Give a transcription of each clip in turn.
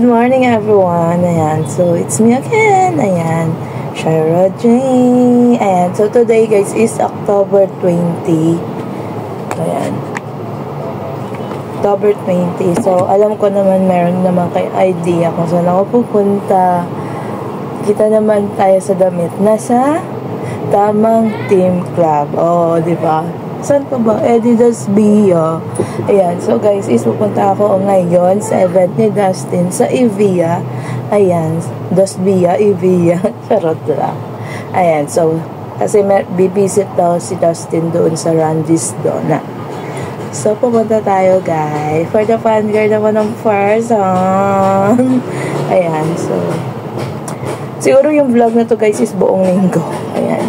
Good morning everyone. Ayan, so it's me again. Ayan, Shara J. Ayan, so today guys is October 20. Ayan, October 20. So alam ko naman meron naman kayo idea kung saan ako pupunta. Kita naman tayo sa damit. Nasa tamang team club. Oh, di ba? Saan pa ba? Adidas Bia. Ayan. So, guys, pupunta ako ngayon sa event ni Dustin sa Evia. Ayan. Dos Bia, Evia. Charot lang. Ayan. So, kasi bibisit daw si Dustin doon sa Randy's Donna. So, pupunta tayo, guys. For the fan girl naman ng person. Ayan. So, siguro yung vlog na to, guys, is buong linggo. Ayan.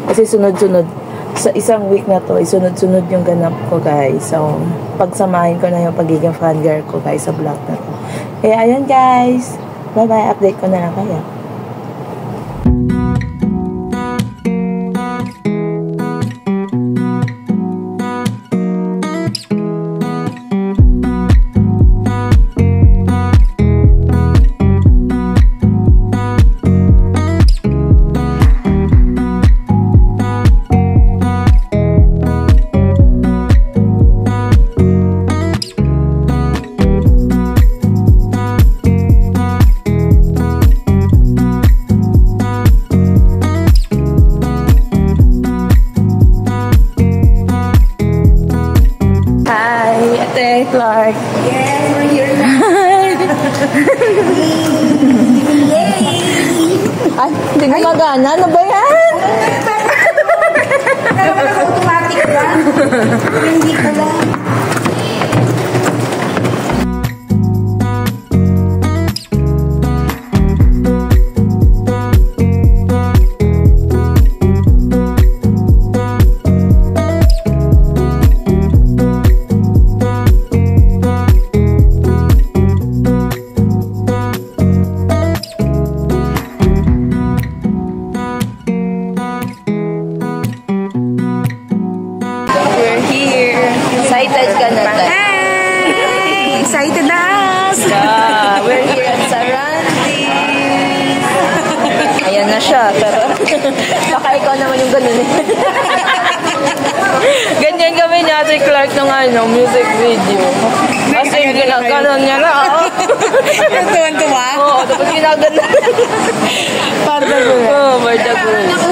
Kasi sunod-sunod. Sa isang week na to, isunod-sunod yung ganap ko, guys. So, pagsamahin ko na yung pagiging fangirl ko, guys, sa vlog na to. Kaya, ayun, guys. Bye-bye. Update ko na lang kayo. Clark. Yes, we're here now. Ay, hindi gumagana. Ano ba yan? Automatic ba? Hindi pala. Excited ka na tayo. Hey! Excited na! Yeah, we're here at Sarandi. Ayan na siya. Pero, baka ikaw naman yung ganun eh. Ganyan kami ni Ate Clark ng music video. Kasi ginaganon niya na. Yung tuwan-tuwa? Oo, tapos ginaganon. Pardago. Oo, pardago.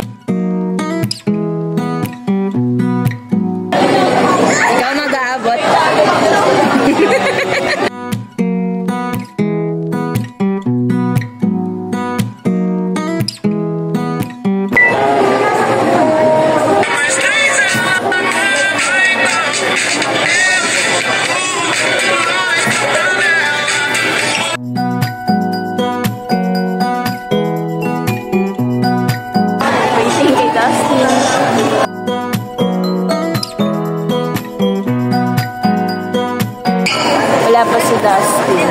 Wala pa si Dustin.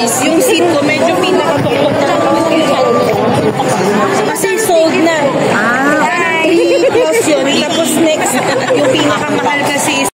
Yung seat ko medyo pinakatuktok na. Kasi Sold na. Close yun. Tapos next, yung pinakamahal kasi is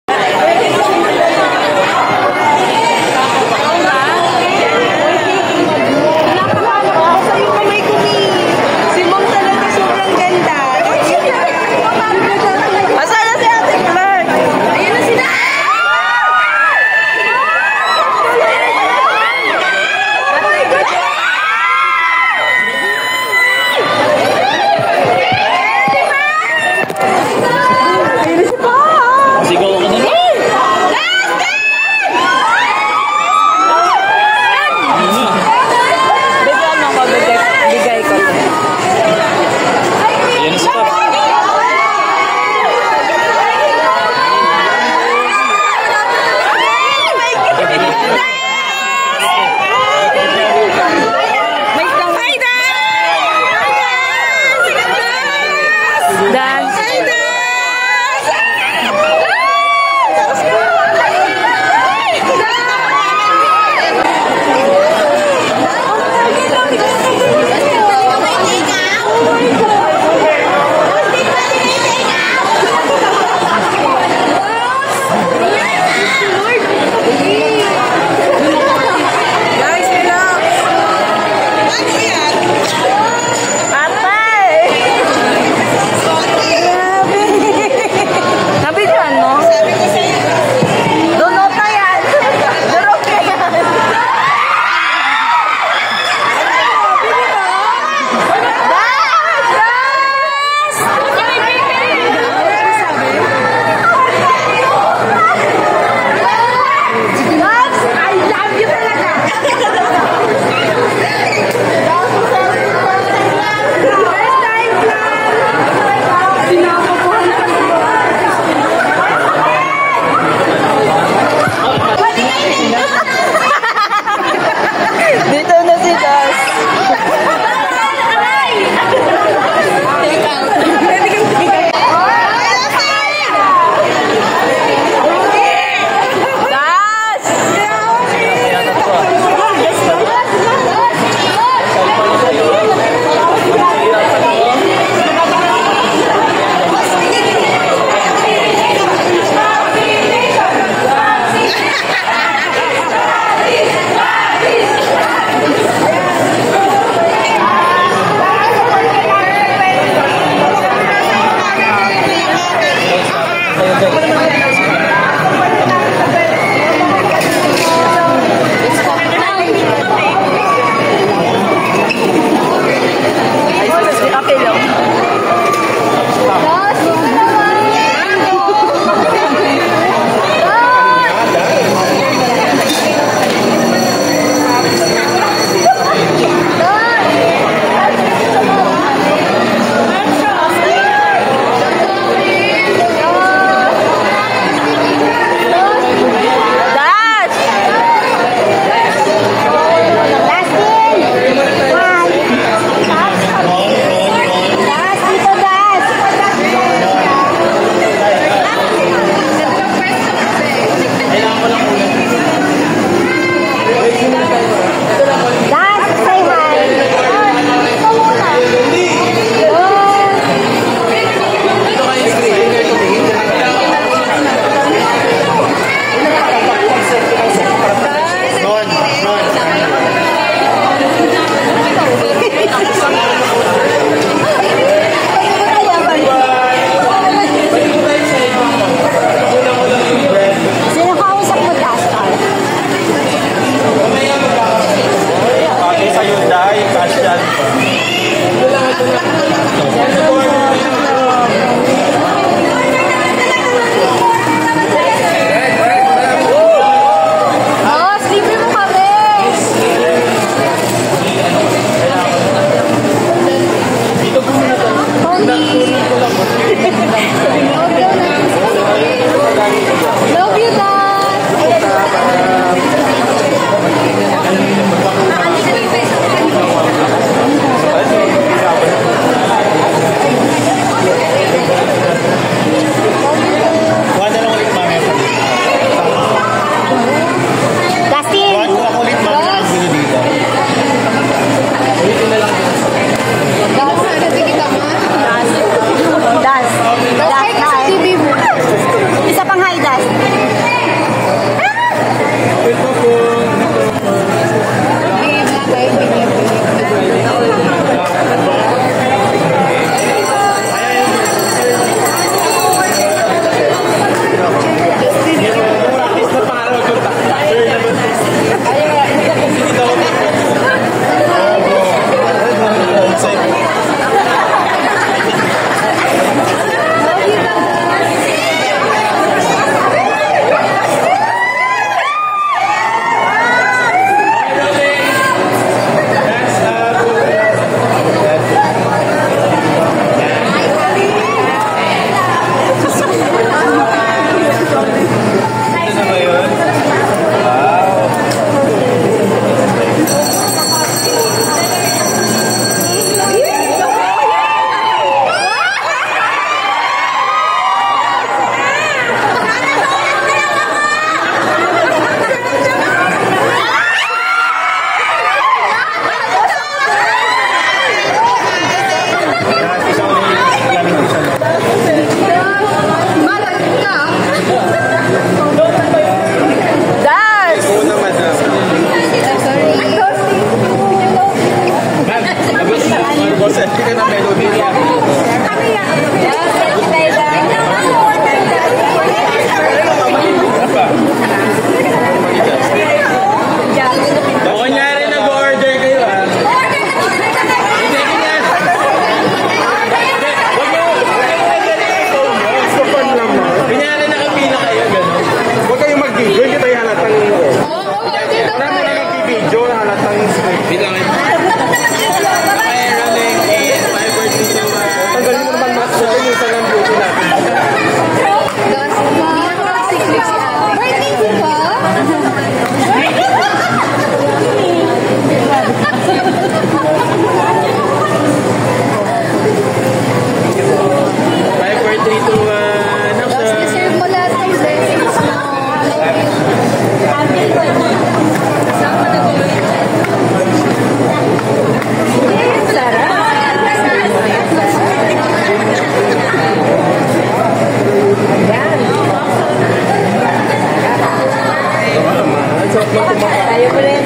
Tayo mo rin.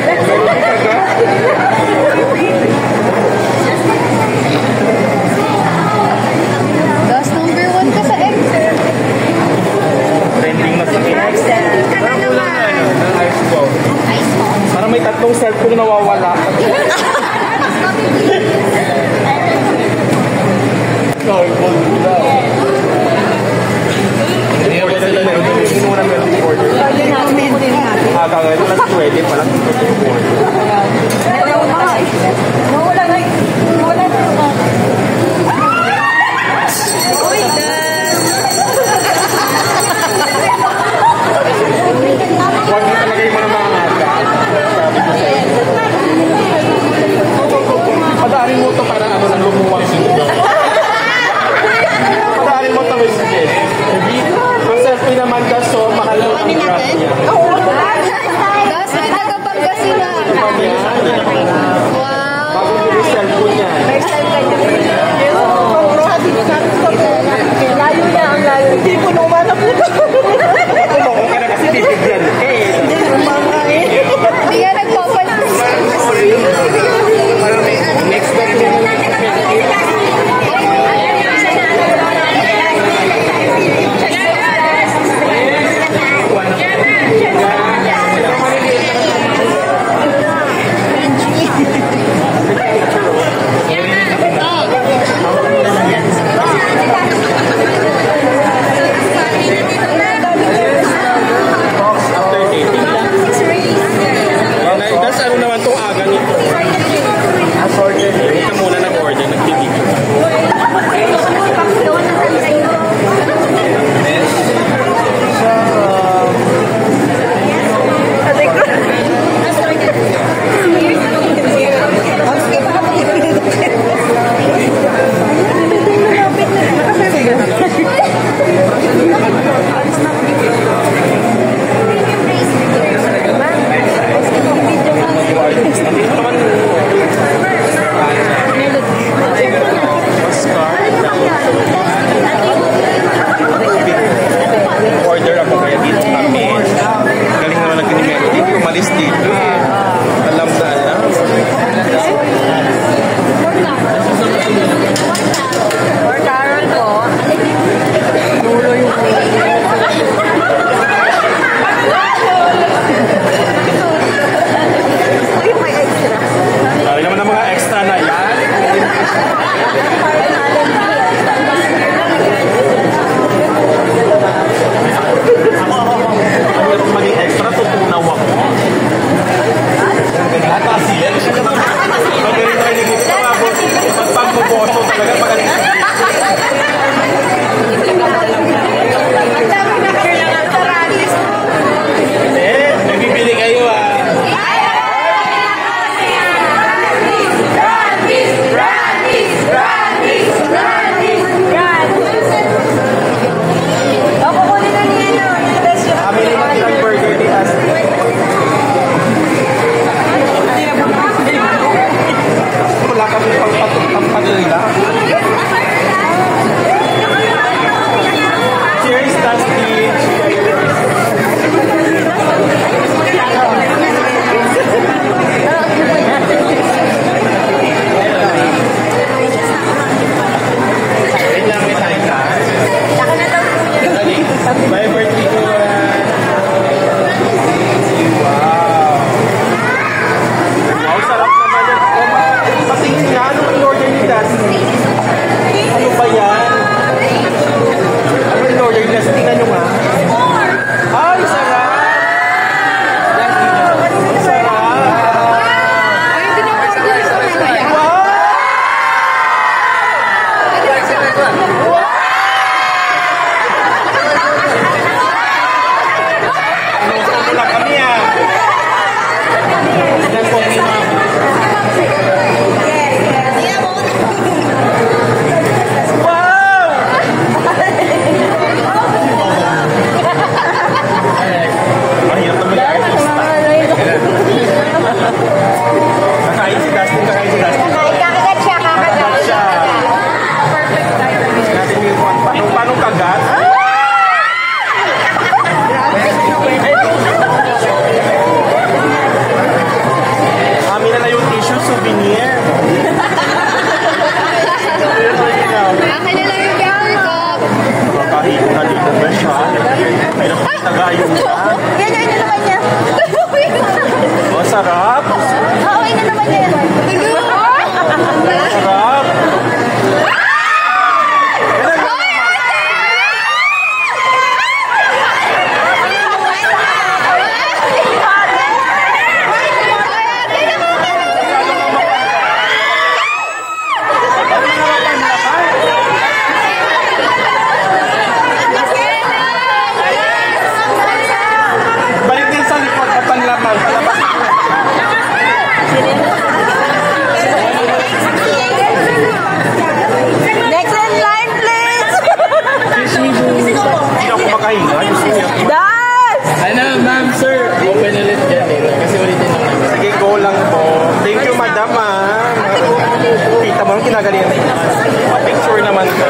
Das number 1 ka sa Excel. Trending na sa Excel. Parang kulang na ng ice ball. Parang may tatlong cellphone na nawawala. Sorry, ball daw. Hindi ba sila na yung muna melting order? Kagawin lang 20 pa lang 24. Huwag mo talaga yung mga aga. Sabi ko sa'yo. Padaanin mo ito para ano nang lumuwang sila. Padaanin mo ito with this. Ang selfie naman kaso, mahal mo ang graph niya. Das, nagkapagkasinan. Bago mo yung cellphone niya. Layo niya ang layo. Hindi ko numanap nito. Tulong ka na kasi bibigyan. Hindi ko mga Hindi ka nagpapalit. Next time. Tapos ano naman itong aga nito? Assorted. Ito muna nag-order, nagpipigil. Order ako kaya dito kami. Galing naman natin ni Mary. Hindi umalis dito. Alam na alam. Or Carol po. Sabi naman ng mga extra na yan. Ang hirap maging extra, tutunaw ako. Atas yan. Magaling tayo nagiging pangabot. Pagpagbuboso talaga magaling. Nagbibili kayo ah. Kami naman ng burger ni Asti. Wala kami pang-padrila. Cheers, Asti. Wait lang, may time ka. Bye, birthday ko. Wow. Wow, sarap naman yan. Patingin nga, ano ang order ni Dusty? Ano ba yan? Ano ang order ni Dusty? Tingnan nyo nga. Ay, sarap! Ang sarap! Wow! Wala kami ah. Ilan po ang mga wow! Mahirap naman yung artista. Kakain si Dustin, kakain si Dustin. Kakagat siya. Kakagat siya. Natin yung paano kagat? sarap. Okay na naman yan. Sarap. Balik din sa likod na panlaman. Next in line, please! Hindi ako makahinga. Das! Ano, ma'am, sir. Open ulit yan eh. Kasi ulit din lang. Sige, go lang po. Thank you, madam, Kita mo ang kinagalingan na yun. Pa-picture naman ko.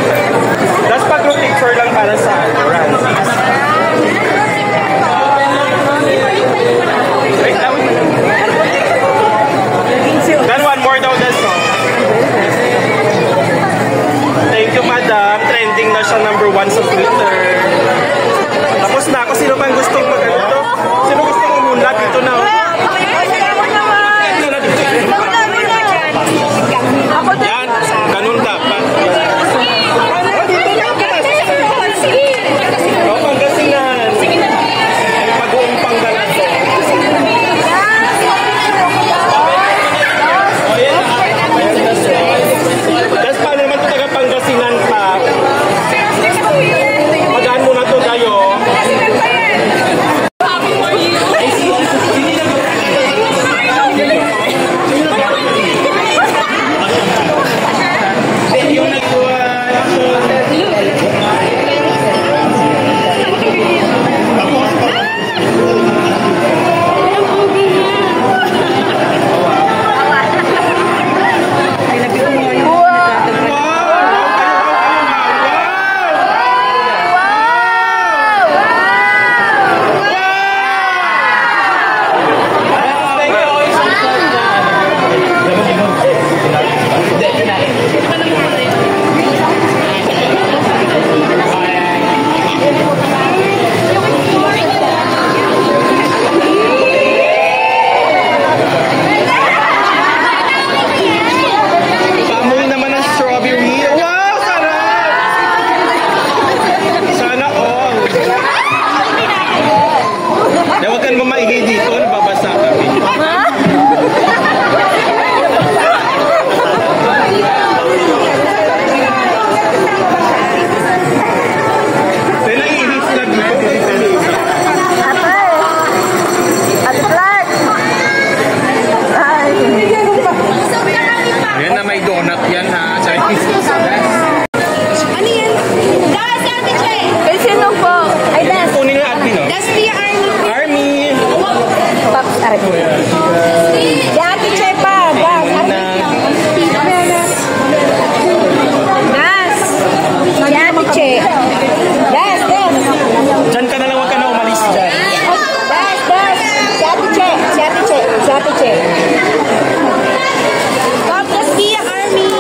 Tapos pag-group picture lang para sa Francis. Wait lang. Then one more daw this song. Thank you, madam. Trending na siya #1 sa Twitter. Tapos na ako. Sino pa ang gustong mag-ano? Sino gustong umunlad? Dito na. Yan, ganun dapat. O, Pangasinan. Pag-uong Panggalan. Tapos paano naman ito taga Pangasinan pa? Magaan muna ito tayo. Paamoy naman ng strawberry. Wow, sarap! Sana all. Huwag ka naman maingay dito. Nababasa kami. Naiinis na dito. Ayan na, may donut yan ha. Chinese. Ano yan? Das, Ate Che. Eh, sino po? Ay, Das. Kunin na admin, no? Das via Army. Army! Pops, Si Ate Che pa. Das. Das. Si Ate Che. Das, Das. Diyan ka na lang, huwag ka na umalis dyan. Das, Das. Si Ate Che. Si Ate Che. Si Ate Che. Das via Army.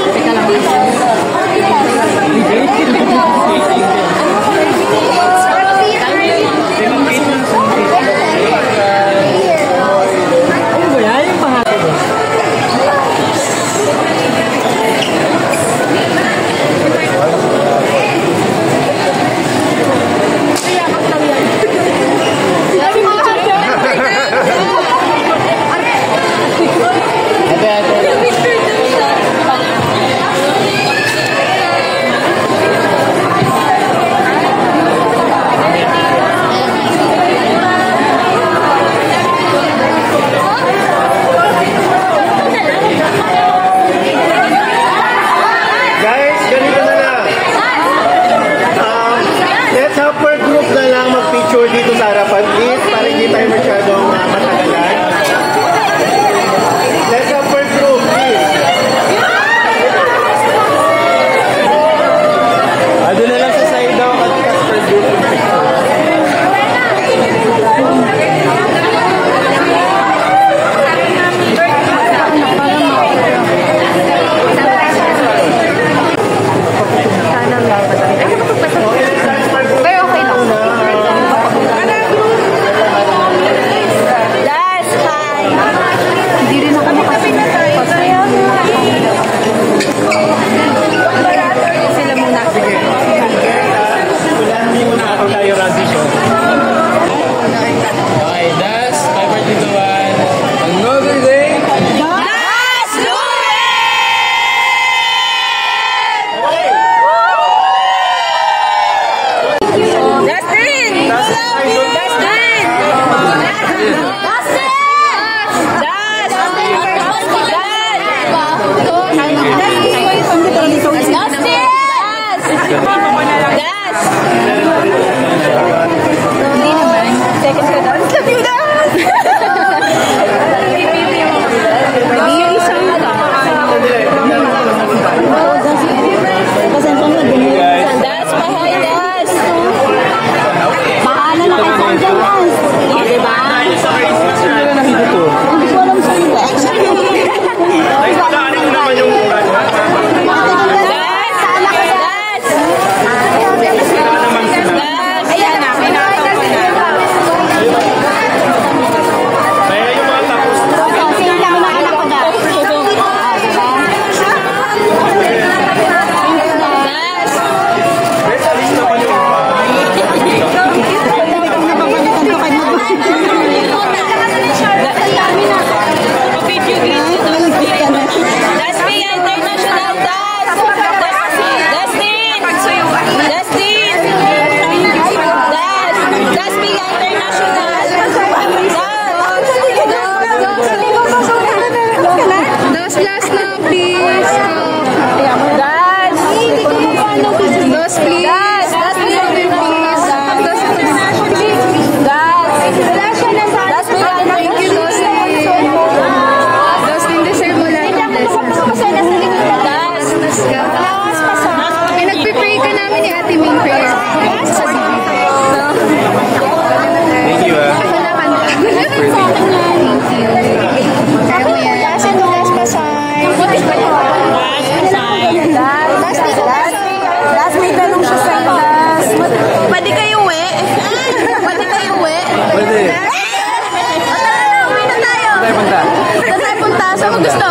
Saan tayo punta? Saan mo gusto?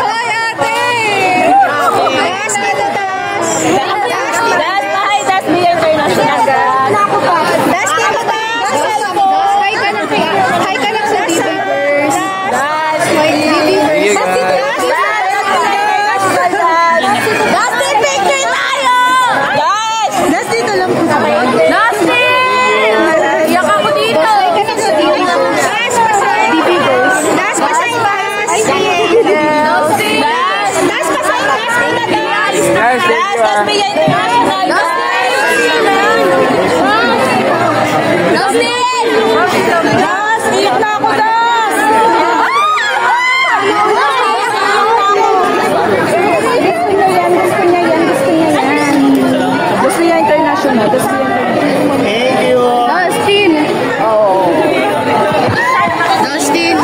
Hoy, ate! Das, dito, das! Das, bahay, das, Bia International. Naku pa. Das, dito, das! Hi ka lang sa Divivers. Das, my Divivers. Das, dito, das! Das, dito, picture tayo! Das! Das, dito lang po. Das, iyak ako dito. Hi ka lang sa Divivers. Das, pasay. Divivers. Das, pasay, das. Das, pasay, das. Das, das, Bia International. Das, iyak na ako, das. Gusto niya international. Gusto niya Thank you. Dustin. Dustin.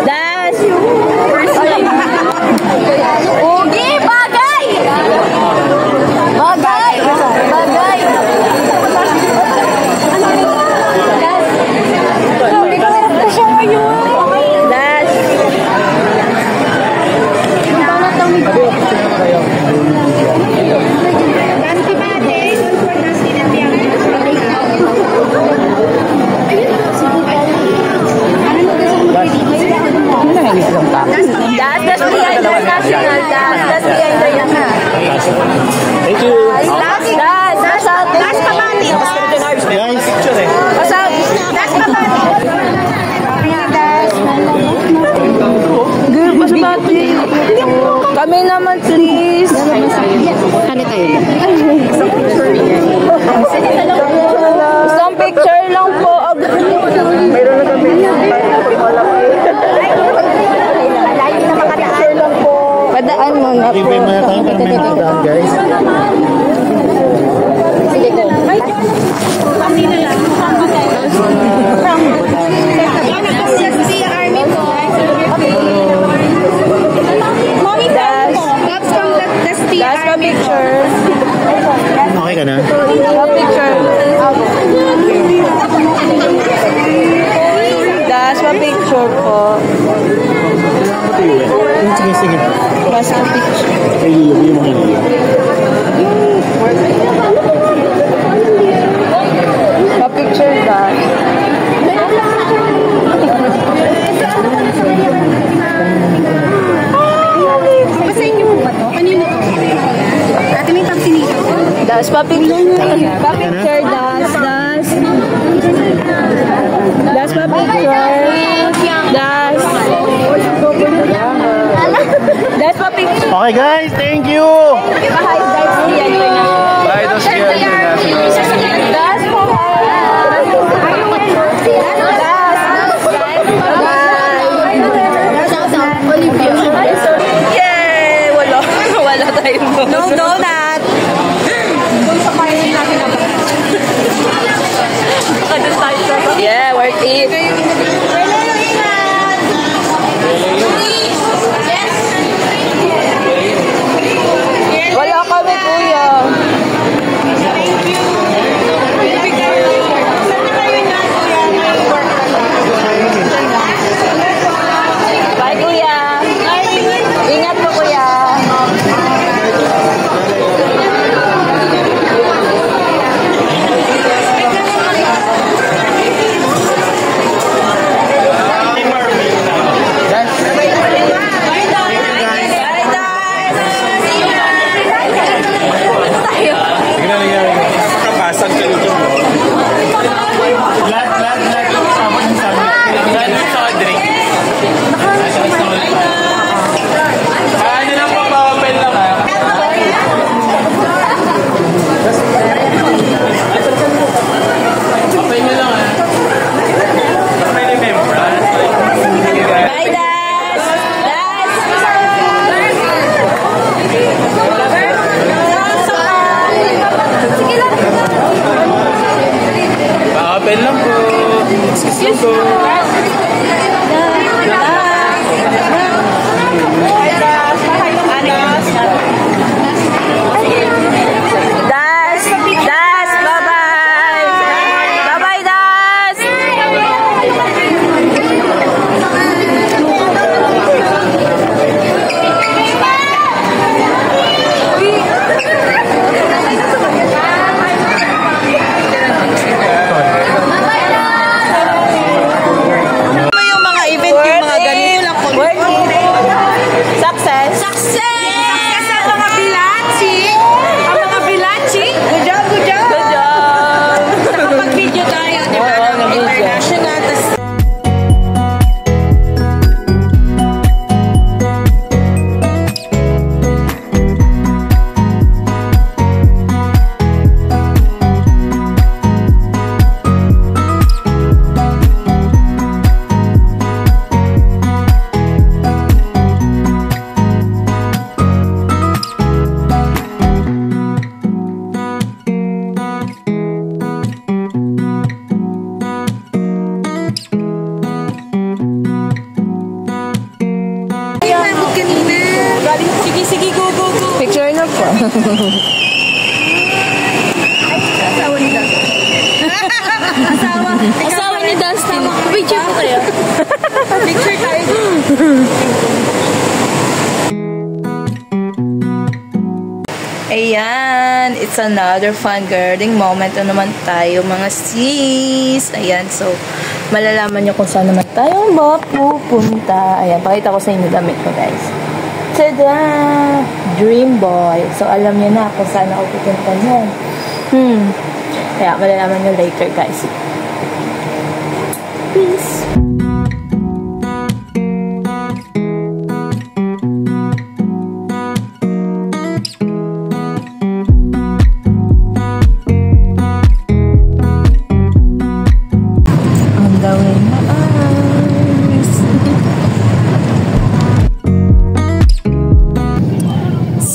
Das. Ugi, bagay. Bagay. Bagay. Das. Hindi ko meron siya ngayon. Das. Das Bia International. Das Bia International. Thank you. Das Pamati. Guys, picture eh. Das Pamati. Girl, mas bati. Kami naman, please. Ano tayo? Isang picture lang po. Mayroon na kami. Picture lang po. Padaan mo na po. Ibigay mo na tayo para may matandaan, guys. Sige ko. Kami na lang. Army po. Mommy, that's from the That's my picture. Okay ka na? My picture. That's my picture po. Sige, sige. That's my picture. Yung mga My picture that. Basahin niyo ba to? Kanino to? Ate, may taxi nito. That's my picture. My picture. That's my picture. That's my picture. Okay, guys. Thank you. Bahay, that's Bia International. Bahay, das Bia International. That's for Yay! Wala tayong No donut. Yeah, worth it. Wala kami, kuya. Asawa ni Dustin. Picture po kayo. Picture tayo. Ayan, it's another fun girling moment na naman tayo mga sis. Ayan, so malalaman nyo kung saan naman tayo mapupunta. Ayan, pakita ko sa inyo damit ko guys. Tada! Dream Boy. So alam nyo na kung saan ako pupunta nyan. Kaya malalaman nyo later guys. Peace!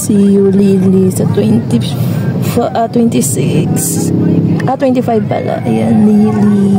See you Lily sa 26 25 pala. Ayan, Lily.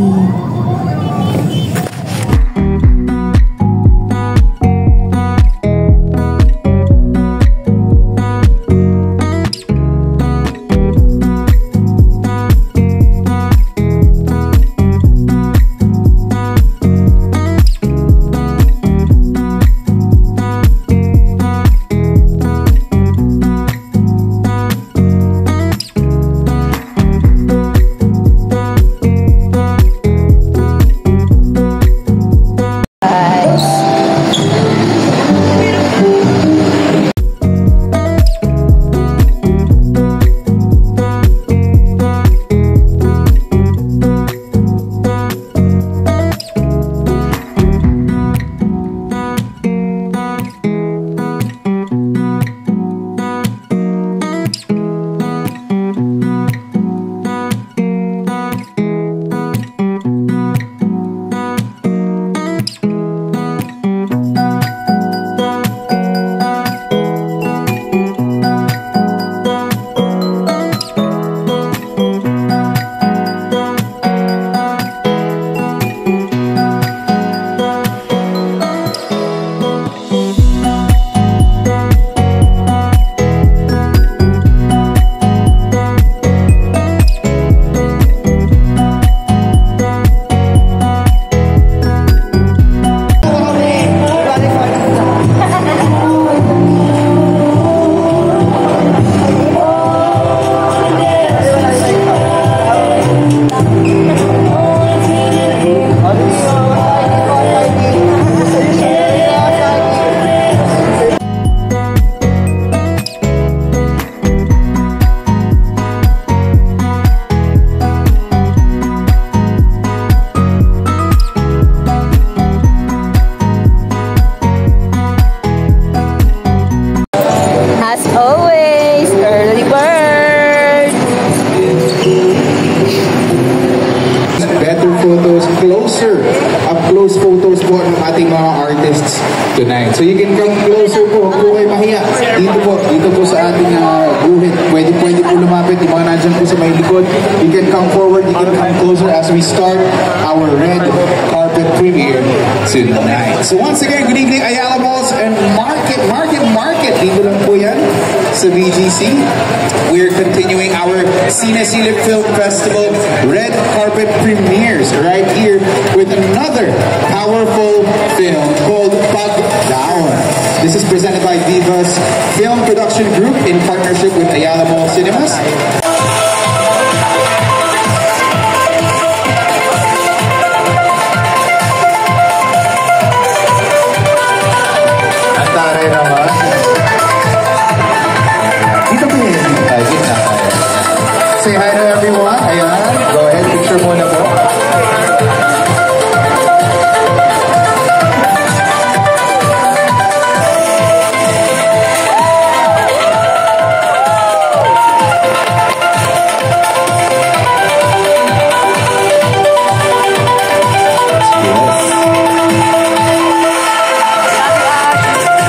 Up-close photos po ng ating mga artists tonight. So you can come closer po, kung kayo mahiya. Dito po sa ating guhit. Pwede po lumapit. Yung mga nandyan po sa may likod. You can come forward, you can come closer as we start our red carpet premiere tonight. So once again, good evening Ayala Malls and Market. Dito lang po yan sa BGC. We're continuing our Cinesilip Film Festival red carpet premieres right here with another powerful film called Pagdaon. This is presented by Divas Film Production Group in partnership with Ayala Mall Cinemas. Antare naman. Dito po yun. Say hi to everyone. Ayan. Go ahead. Picture muna po.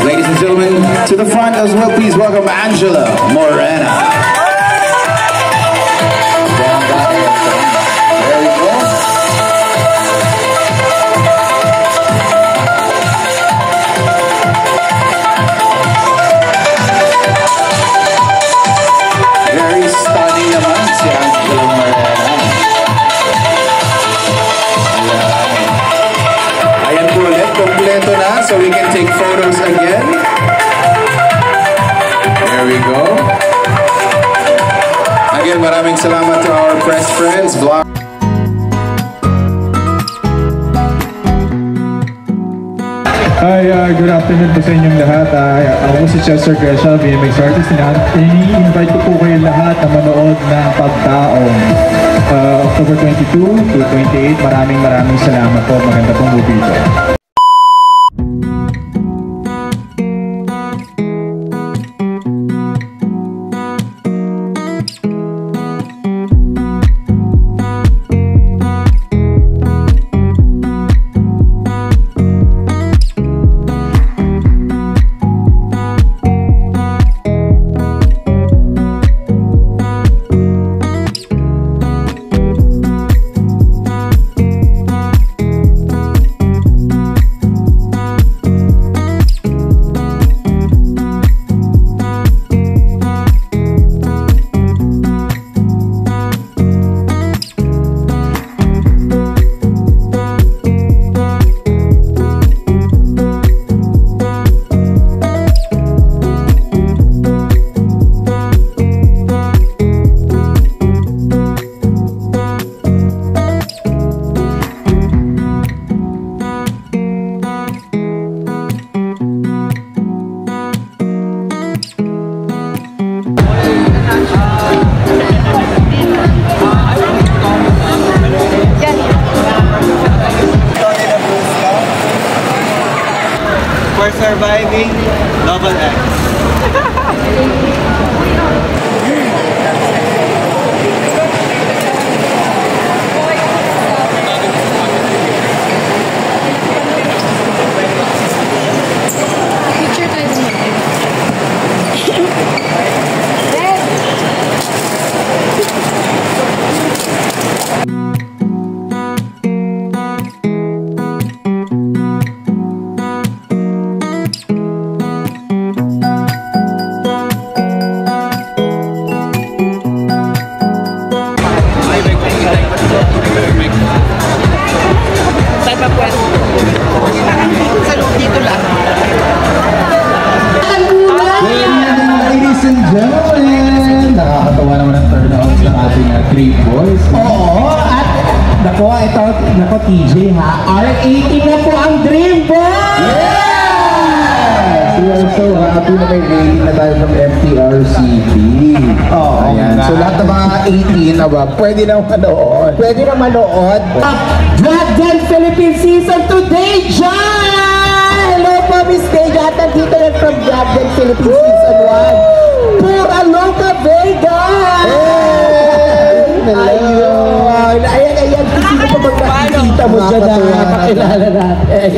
Ladies and gentlemen, to the front as well, please welcome Angela Morena. There we go. Very stunning naman si Angela Morena. kompleto na, so we can take photos again. There we go. Again, maraming salamat to our press friends, vlog. Hi, good afternoon po sa inyong lahat. Ako si Chester Gresha, BMX artist. Ini-invite ko po kayo lahat na manood ng Pagtaong. October 22 to 28. Maraming salamat po. Maganda pong movie ito. For surviving double X. Picture tayo naman. Ladies and gentlemen, nakakatawa naman ang turnouts ng ating Great Boys. Oo, at nako TJ ha, R18 na po ang Dream Boys! Yes! We are so happy na may rating na tayo from FTRCB. Ayan. So lahat ng mga 18 na ba, pwede na manood. Pwede na manood. Drag Dance Philippines Season today, John! Hello po, Miss Vega. At nandito rin from Drag Dance Philippines Season 1. Pura Loca Vega! Ayun! Ayan. Sino pa bang nakikita mo dyan na nakakilala natin?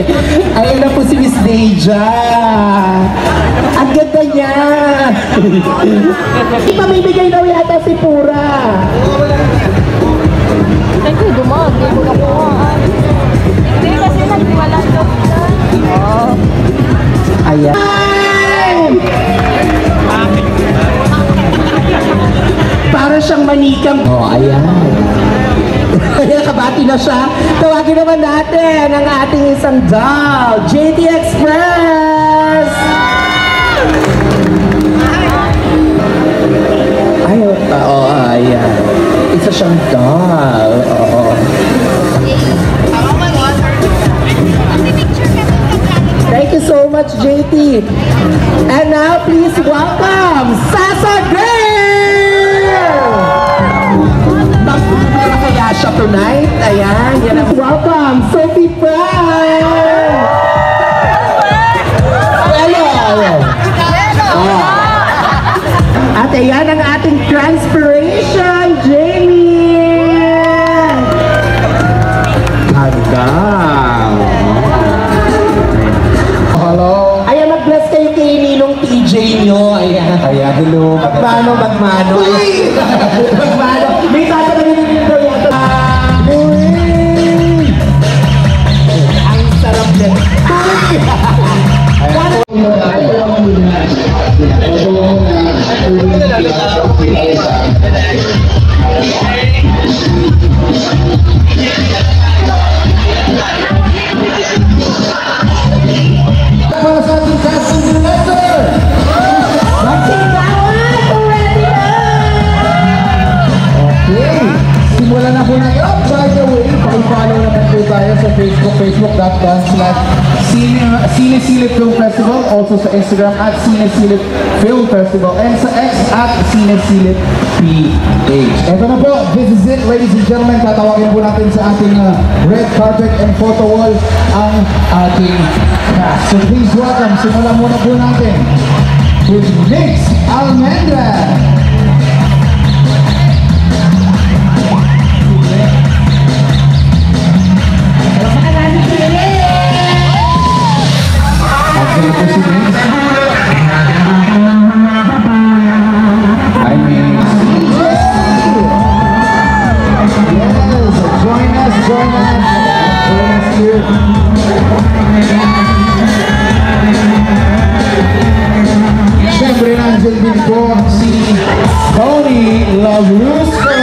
Ayan na po si Miss Deja. Ang ganda niya. Ipamimigay daw yata si Pura. Ay, ko dumag. Hindi ko nakuha. Hindi kasi nagwala daw siya. Ayan. Para siyang manikang. Ayan. Kaya kabati na siya. Tawagin naman natin ang ating isang doll, JT Express! Ay, ayan. Isa siyang doll. Thank you so much, JT. And now, please welcome Sasa Girl! Magpupula kaya siya tonight. Ayan, yan ang welcome, Sophie Fry! Hello! At ayan ang ating transpiration, Jamie! Hanggang! Hello. Ayan, mag-bless kayo kay Ninong TJ nyo. Ayan. Ayan, hello. Magmano. Magmano. May tatanungin nyo yata. Ang sarap din. Facebook, facebook.com/Cinesilip Film Festival, also sa Instagram @Cinesilip Film Festival, and sa X @Cinesilip PH. Ito na po, this is it, ladies and gentlemen. Tatawagin po natin sa ating red carpet and photo wall ang ating cast. So please welcome, simulan muna po natin with Mix Almendra. Join us here. Siyempre nandiyan din po si Tony Labrusco.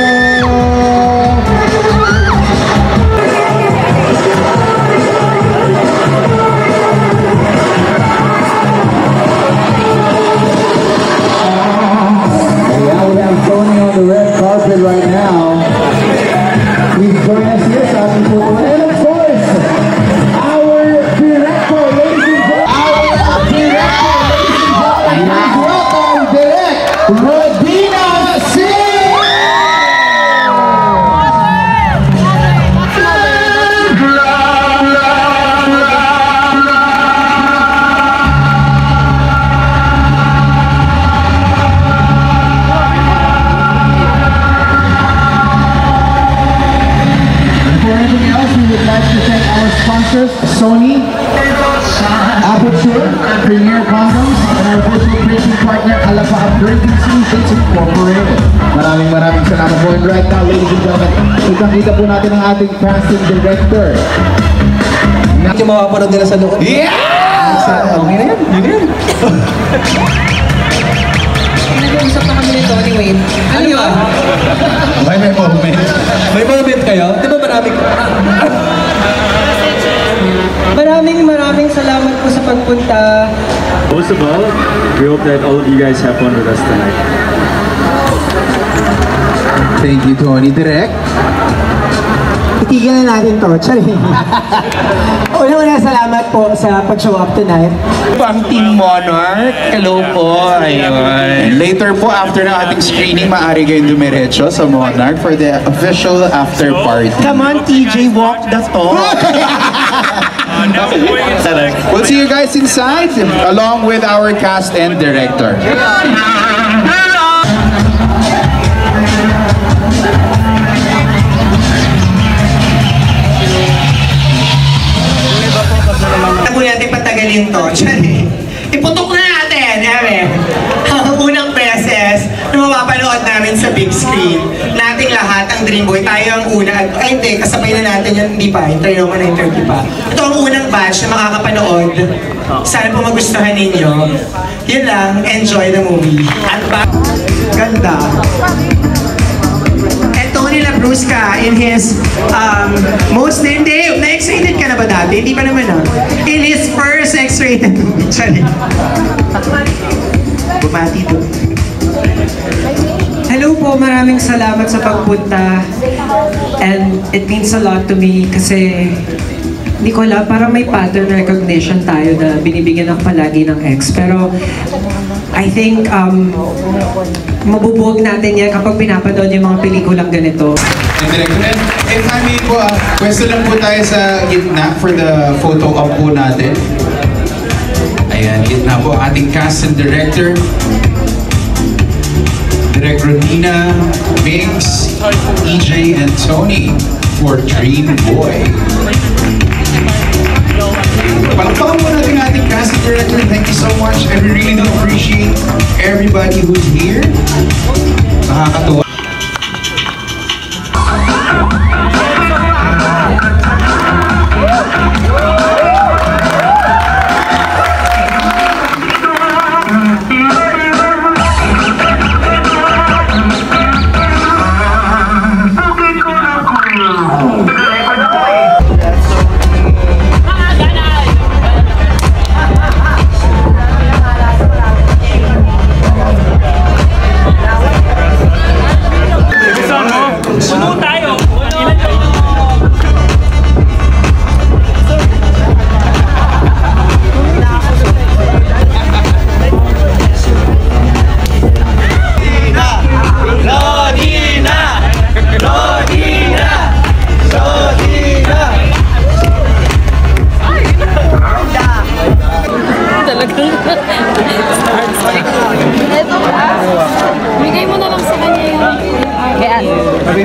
Yeah, we have Tony on the red carpet right now. Please join us here sa ating photo. And of course, our director, ladies and gentlemen. Please welcome Direct Rodina Singh! Sony, Aperture, Premier Condoms, and our virtual printing partner, Alpha Upgrading Solutions Incorporated. Maraming salamat po. And right now, ladies and gentlemen, kitang-kita po natin ang ating casting director. Yung mapapanood nila sa loob. Yeah! Okay na yan, yun yan. Nag-uusap na kami ni Tony Wayne. Ano yun? May moment. May moment kayo? Di ba Maraming salamat po sa pagpunta. Most of all, we hope that all of you guys have fun with us tonight. Thank you, Tony. Direct. Itigil na natin to. Charing. Una-una salamat po sa pag-show up tonight. Pang Team Monarch. Hello po. Ayun. Later po, after ng ating screening, maaari kayong dumiretso sa Monarch for the official after party. Come on, TJ, walk the talk. We'll see you guys inside, along with our cast and director. Muli natin patagalin to. Iputok na natin, ang unang beses na mapapanood namin sa big screen. Nating lahat, ang Dreamboy, tayo ang una. Ay hindi, kasabay na natin yan, hindi pa, interview mo na interview pa. Ito ang unang batch na makakapanood. Sana po magustuhan ninyo. Yun lang, enjoy the movie. At ganda. Tony Labrusco in his most hindi, na-excited ka na ba dati? Hindi pa naman in his first X-rated movie. Bumati po. Hello po, maraming salamat sa pagpunta and it means a lot to me kasi hindi ko alam, parang may pattern recognition tayo na binibigyan ako palagi ng X, pero I think mabubuwag natin yan kapag pinapanood yung mga pelikulang ganito. If I may po, pwesto lang po tayo sa gitna for the photo op po natin. Ayan, gitna po ating cast and director. Direct Rodina, Mix, EJ, and Tony for Dream Boy. Palakpakan po natin ating casting director. Thank you so much. And we really do appreciate everybody who's here. Nakakatuwa.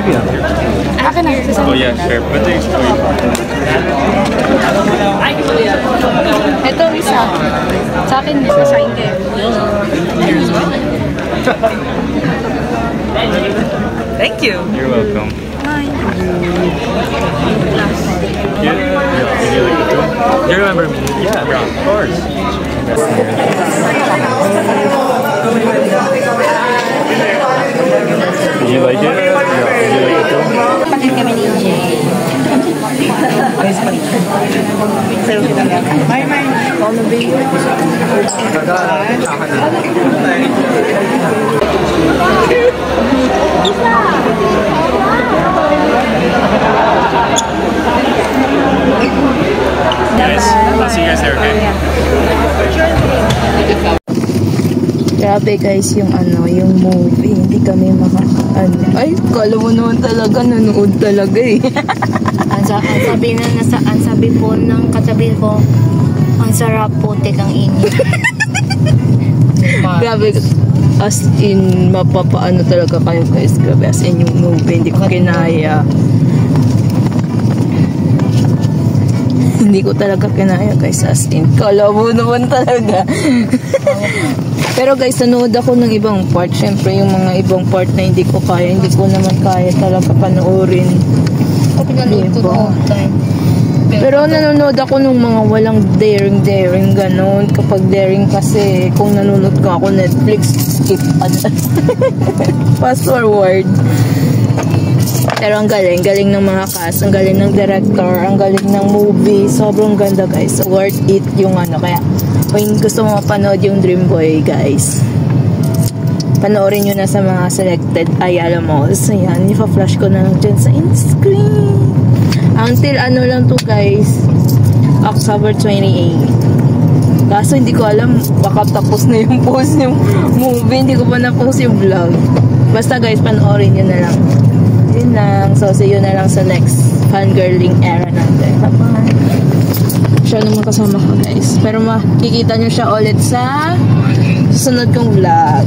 maybe. Akin na. Oh yeah, sure. But there's Ito isa. Sa akin, isa sa inyo. Thank you. You're welcome. You remember me? Yeah, bro. Of course. You like it? Yeah, you like it too? Pakit kami ni Jay. Guys, I'll see you guys there, okay? Grabe guys, yung yung movie, hindi kami ay, kala mo naman talaga, nanood talaga eh. Ang sabi po ng katabi ko, ang sarap po, tekang inyo. Grabe, as in, mapapaano talaga kayo guys, grabe, as in yung movie, hindi ko kinaya. Hindi ko talaga kinaya guys, as in, kala mo naman talaga. Pero guys, nanood ako ng ibang part. Siyempre, yung mga ibang part na hindi ko kaya, hindi ko naman kaya talaga panoorin. Diba? Pero nanonood ako ng mga walang daring ganon. Kapag daring kasi, kung nanonood ka ako Netflix, skip fast forward. Pero ang galing ng mga cast, ang galing ng director, ang galing ng movie, sobrang ganda guys. Worth it yung kaya kung gusto mo mapanood yung Dream Boy guys, panoorin nyo na sa mga selected Ayala Malls. Ayan, ipa-flash ko na lang dyan sa in-screen. Until lang to guys, October 28. Kaso hindi ko alam, baka tapos na yung post yung movie, hindi ko pa na-post yung vlog. Basta guys, panoorin nyo na lang. Yun lang. So, see you na lang sa next fangirling era natin. Bye-bye. Siya naman kasama ko guys. Pero makikita nyo siya ulit sa susunod kong vlog.